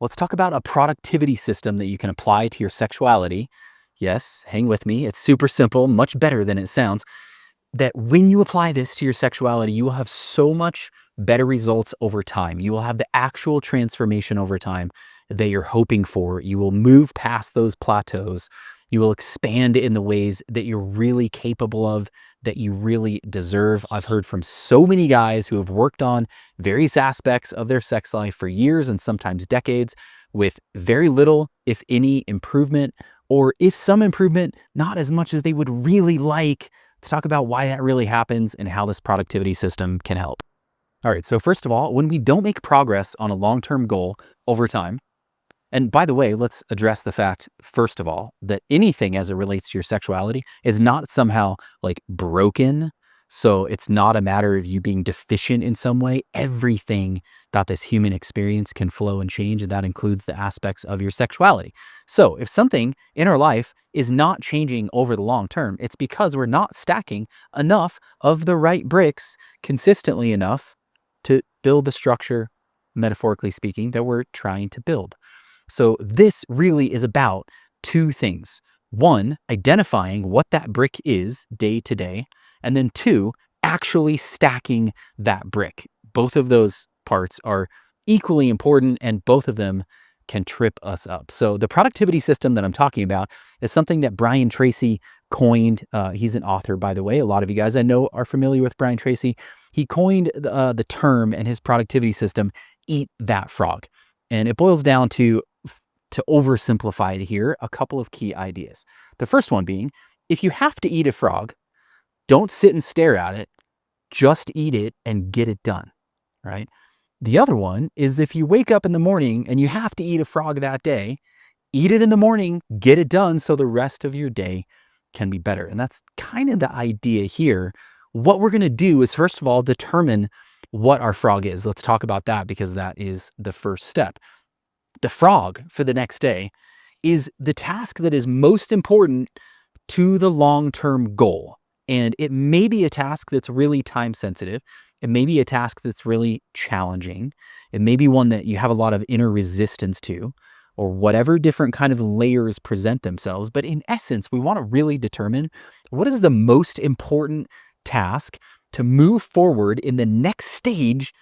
Let's talk about a productivity system that you can apply to your sexuality. Yes, hang with me. It's super simple, much better than it sounds. That when you apply this to your sexuality, you will have so much better results over time. You will have the actual transformation over time that you're hoping for. You will move past those plateaus. You will expand in the ways that you're really capable of, that you really deserve. I've heard from so many guys who have worked on various aspects of their sex life for years and sometimes decades with very little, if any, improvement, or if some improvement, not as much as they would really like. Let's talk about why that really happens and how this productivity system can help. All right, so first of all, when we don't make progress on a long-term goal over time, and by the way, let's address the fact, first of all, that anything as it relates to your sexuality is not somehow like broken. So it's not a matter of you being deficient in some way. Everything about this human experience can flow and change, and that includes the aspects of your sexuality. So if something in our life is not changing over the long term, it's because we're not stacking enough of the right bricks consistently enough to build the structure, metaphorically speaking, that we're trying to build. So this really is about two things. One, identifying what that brick is day to day, and then two, actually stacking that brick. Both of those parts are equally important, and both of them can trip us up. So the productivity system that I'm talking about is something that Brian Tracy coined. He's an author, by the way. A lot of you guys I know are familiar with Brian Tracy. He coined the term and his productivity system, eat that frog. And it boils down to oversimplify it here, a couple of key ideas. The first one being, if you have to eat a frog, don't sit and stare at it, just eat it and get it done, right? The other one is if you wake up in the morning and you have to eat a frog that day, eat it in the morning, get it done so the rest of your day can be better. And that's kind of the idea here. What we're going to do is, first of all, determine what our frog is. Let's talk about that because that is the first step. The frog for the next day is the task that is most important to the long-term goal. And it may be a task that's really time sensitive. It may be a task that's really challenging. It may be one that you have a lot of inner resistance to, or whatever different kind of layers present themselves. But in essence, we want to really determine what is the most important task to move forward in the next stage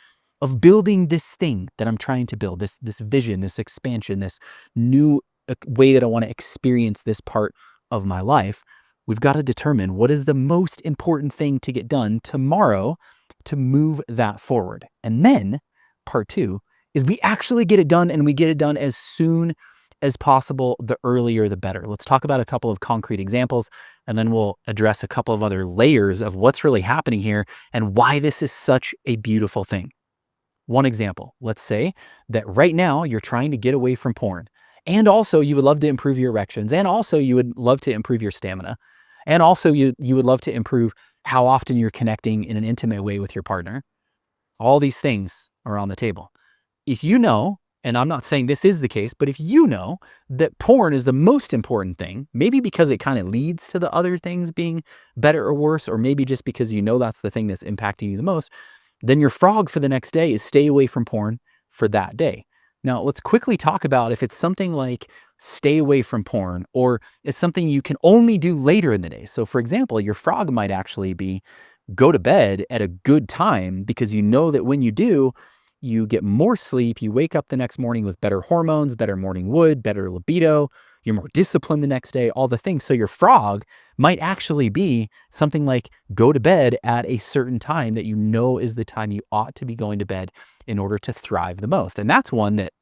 of building this thing that I'm trying to build, this vision, this expansion, this new way that I want to experience this part of my life. We've got to determine what is the most important thing to get done tomorrow to move that forward. And then part two is we actually get it done, and we get it done as soon as possible. The earlier, the better. Let's talk about a couple of concrete examples, and then we'll address a couple of other layers of what's really happening here and why this is such a beautiful thing. One example, let's say that right now you're trying to get away from porn, and also you would love to improve your erections, and also you would love to improve your stamina, and also you would love to improve how often you're connecting in an intimate way with your partner. All these things are on the table. If you know, and I'm not saying this is the case, but if you know that porn is the most important thing, maybe because it kind of leads to the other things being better or worse, or maybe just because you know that's the thing that's impacting you the most, then your frog for the next day is stay away from porn for that day. Now, let's quickly talk about if it's something like stay away from porn, or it's something you can only do later in the day. So for example, your frog might actually be go to bed at a good time, because you know that when you do, you get more sleep, you wake up the next morning with better hormones, better morning wood, better libido, you're more disciplined the next day, all the things. So your frog might actually be something like go to bed at a certain time that you know is the time you ought to be going to bed in order to thrive the most. And that's one that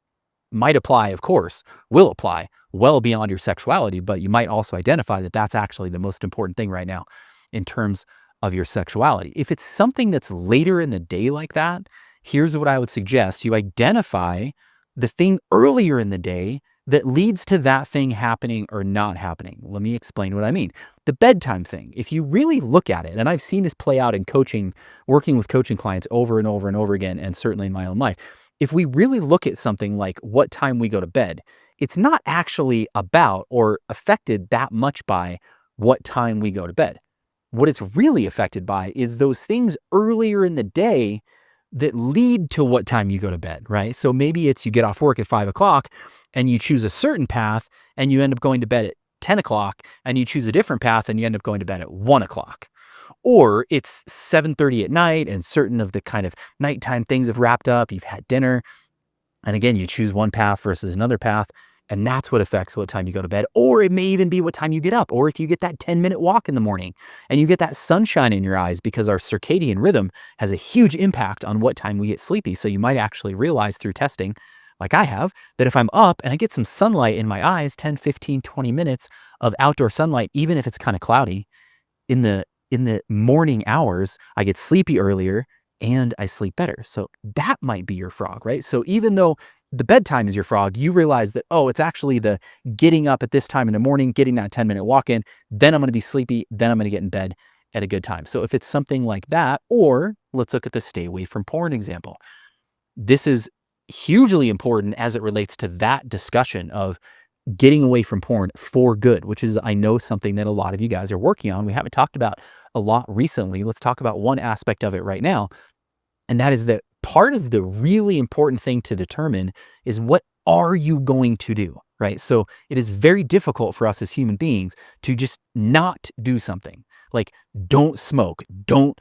might apply, of course, will apply well beyond your sexuality, but you might also identify that that's actually the most important thing right now in terms of your sexuality. If it's something that's later in the day like that, here's what I would suggest. You identify the thing earlier in the day that leads to that thing happening or not happening. Let me explain what I mean. The bedtime thing, if you really look at it, and I've seen this play out in coaching, working with coaching clients over and over and over again, and certainly in my own life, if we really look at something like what time we go to bed, it's not actually about or affected that much by what time we go to bed. What it's really affected by is those things earlier in the day that lead to what time you go to bed, right? So maybe it's you get off work at 5 o'clock and you choose a certain path and you end up going to bed at 10 o'clock, and you choose a different path and you end up going to bed at 1 o'clock. Or it's 7:30 at night and certain of the kind of nighttime things have wrapped up, you've had dinner, and again, you choose one path versus another path, and that's what affects what time you go to bed. Or it may even be what time you get up, or if you get that 10-minute walk in the morning and you get that sunshine in your eyes, because our circadian rhythm has a huge impact on what time we get sleepy. So you might actually realize through testing, like I have, that if I'm up and I get some sunlight in my eyes, 10, 15, 20 minutes of outdoor sunlight, even if it's kind of cloudy, in the morning hours, I get sleepy earlier and I sleep better. So that might be your frog, right? So even though the bedtime is your frog, you realize that, oh, it's actually the getting up at this time in the morning, getting that 10-minute walk in, then I'm going to be sleepy, then I'm going to get in bed at a good time. So if it's something like that, or let's look at the stay away from porn example. This is hugely important as it relates to that discussion of getting away from porn for good, which is, I know, something that a lot of you guys are working on. We haven't talked about a lot recently. Let's talk about one aspect of it right now. And that is that part of the really important thing to determine is, what are you going to do, right? So it is very difficult for us as human beings to just not do something. Like, don't smoke, don't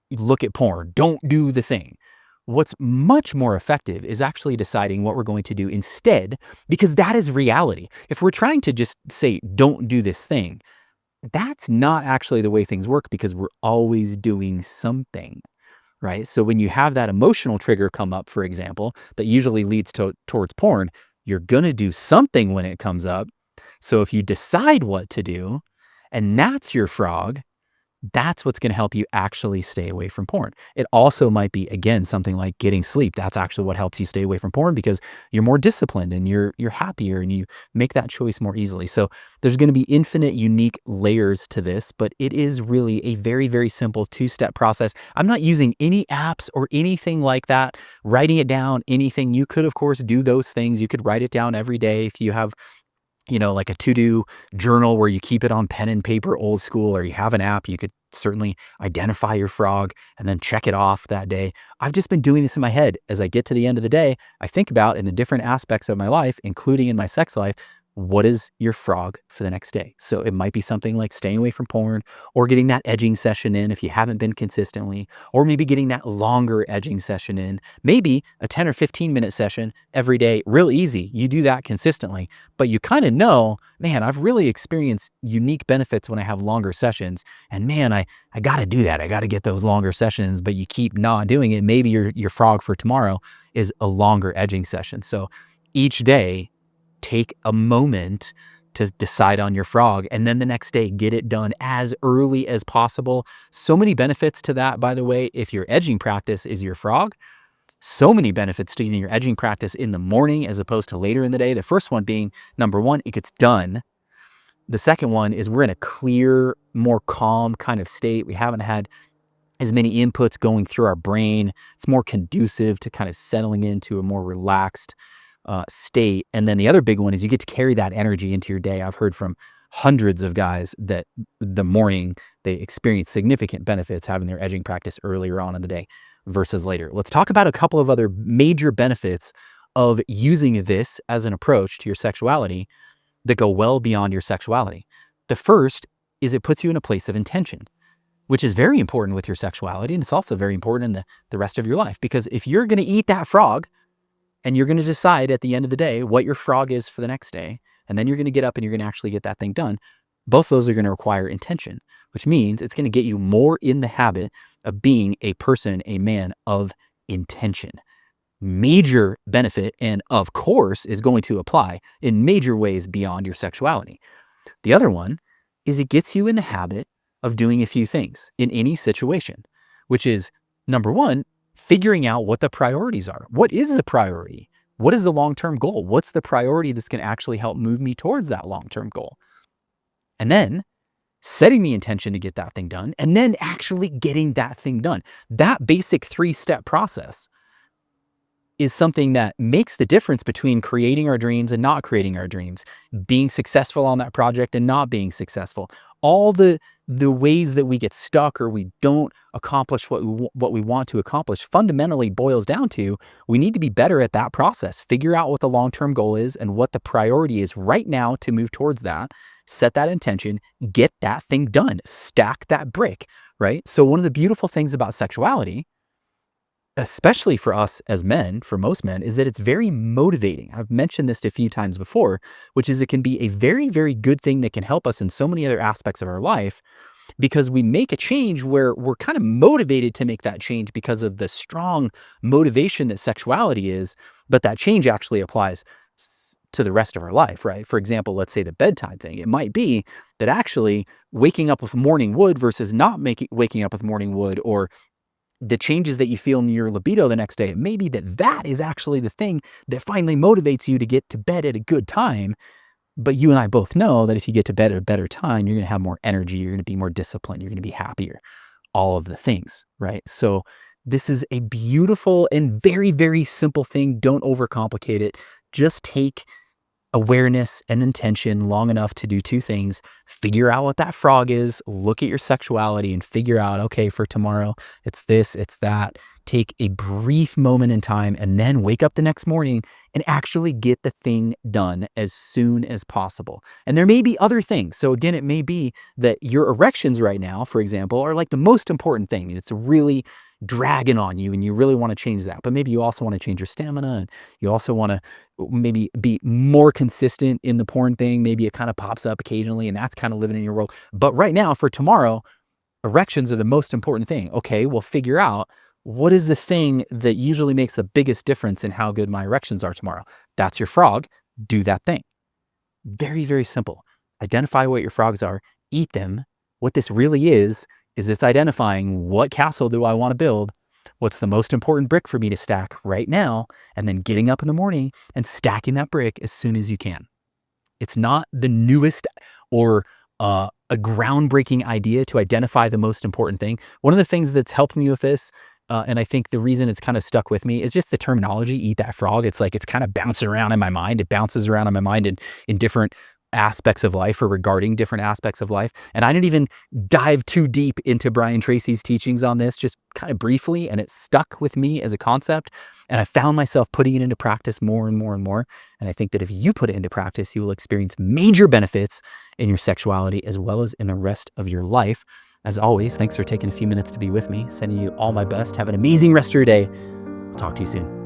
look at porn, don't do the thing. What's much more effective is actually deciding what we're going to do instead, because that is reality. If we're trying to just say, don't do this thing, that's not actually the way things work, because we're always doing something, right? So when you have that emotional trigger come up, for example, that usually leads towards porn, you're going to do something when it comes up. So if you decide what to do, and that's your frog, that's what's going to help you actually stay away from porn. It also might be, again, something like getting sleep. That's actually what helps you stay away from porn, because you're more disciplined and you're happier and you make that choice more easily. So there's going to be infinite unique layers to this, but it is really a very, very simple two-step process. I'm not using any apps or anything like that, writing it down, anything. You could, of course, do those things. You could write it down every day if you have, like a to-do journal where you keep it on pen and paper, old school, or you have an app. You could certainly identify your frog and then check it off that day. I've just been doing this in my head. As I get to the end of the day, I think about, in the different aspects of my life, including in my sex life, what is your frog for the next day? So it might be something like staying away from porn, or getting that edging session in if you haven't been consistently, or maybe getting that longer edging session in, maybe a 10 or 15-minute session every day. Real easy. You do that consistently, but you kind of know, man, I've really experienced unique benefits when I have longer sessions, and man, I got to do that. I got to get those longer sessions, but you keep not doing it. Maybe your frog for tomorrow is a longer edging session. So each day, take a moment to decide on your frog, and then the next day, get it done as early as possible. So many benefits to that, by the way. If your edging practice is your frog, so many benefits to getting your edging practice in the morning as opposed to later in the day. The first one being, number one, it gets done. The second one is, we're in a clear, more calm kind of state. We haven't had as many inputs going through our brain. It's more conducive to kind of settling into a more relaxed state. And then the other big one is, you get to carry that energy into your day. I've heard from hundreds of guys that the morning they experience significant benefits having their edging practice earlier on in the day versus later. Let's talk about a couple of other major benefits of using this as an approach to your sexuality that go well beyond your sexuality. The first is, it puts you in a place of intention, which is very important with your sexuality. And it's also very important in the rest of your life, because if you're going to eat that frog, and you're going to decide at the end of the day what your frog is for the next day, and then you're going to get up and you're going to actually get that thing done, both those are going to require intention, which means it's going to get you more in the habit of being a person, a man of intention. Major benefit, and of course is going to apply in major ways beyond your sexuality. The other one is, it gets you in the habit of doing a few things in any situation, which is, number one, figuring out what the priorities are. What is the priority? What is the long-term goal? What's the priority that's going to actually help move me towards that long-term goal? And then setting the intention to get that thing done, and then actually getting that thing done. That basic 3-step process is something that makes the difference between creating our dreams and not creating our dreams, being successful on that project and not being successful. All the ways that we get stuck or we don't accomplish what we want to accomplish fundamentally boils down to we need to be better at that process. Figure out what the long-term goal is and what the priority is right now to move towards that. Set that intention, get that thing done, stack that brick, right? So one of the beautiful things about sexuality, especially for us as men, for most men, is that it's very motivating. I've mentioned this a few times before, which is it can be a very, very good thing that can help us in so many other aspects of our life because we make a change where we're kind of motivated to make that change because of the strong motivation that sexuality is, but that change actually applies to the rest of our life, right? For example, let's say the bedtime thing. It might be that actually waking up with morning wood versus not waking up with morning wood, or the changes that you feel in your libido the next day, it may be that is actually the thing that finally motivates you to get to bed at a good time. But you and I both know that if you get to bed at a better time, you're going to have more energy, you're going to be more disciplined, you're going to be happier, all of the things, right? So this is a beautiful and very, very simple thing. Don't overcomplicate it. Just take awareness and intention long enough to do two things. Figure out what that frog is, look at your sexuality and figure out, okay, for tomorrow, it's this, it's that. Take a brief moment in time and then wake up the next morning and actually get the thing done as soon as possible. And there may be other things. So again, it may be that your erections right now, for example, are like the most important thing. It's really dragging on you and you really want to change that. But maybe you also want to change your stamina and you also want to maybe be more consistent in the porn thing. Maybe it kind of pops up occasionally and that's kind of living in your world. But right now, for tomorrow, erections are the most important thing. Okay, we'll figure out what is the thing that usually makes the biggest difference in how good my erections are tomorrow. That's your frog. Do that thing. Very, very simple. Identify what your frogs are, eat them. What this really is it's identifying what castle do I want to build, what's the most important brick for me to stack right now, and then getting up in the morning and stacking that brick as soon as you can. It's not the newest or a groundbreaking idea to identify the most important thing. One of the things that's helped me with this, and I think the reason it's kind of stuck with me, is just the terminology, eat that frog. It's like it's kind of bouncing around in my mind. It bounces around in my mind in different aspects of life or regarding different aspects of life. And I didn't even dive too deep into Brian Tracy's teachings on this, just kind of briefly, and it stuck with me as a concept. And I found myself putting it into practice more and more and more. And I think that if you put it into practice, you will experience major benefits in your sexuality as well as in the rest of your life. As always, thanks for taking a few minutes to be with me. Sending you all my best. Have an amazing rest of your day. I'll talk to you soon.